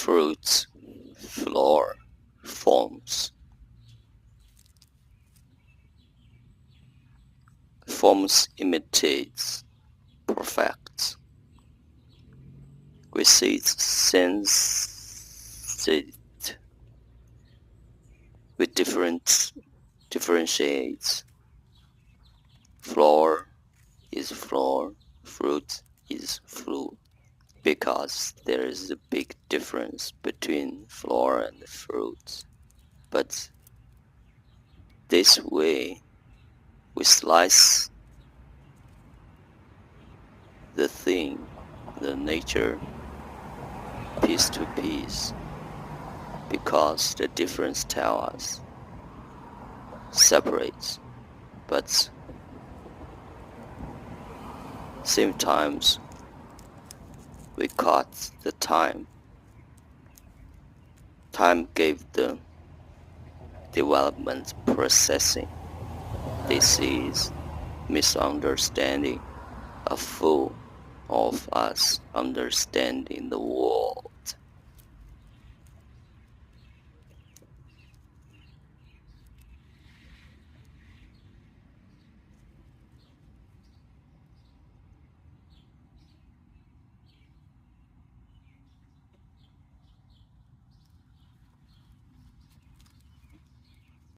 fruits, flower, forms. Forms imitates, perfects. Receipts sensate with differentiates. Flower is flower, fruit is fruit, because there is a big difference between flower and fruit. But this way we slice the thing, the nature, piece to piece, because the difference tells us separates, but same times we cut the time. Time gave the development processing. This is misunderstanding, a fool of us understanding the world.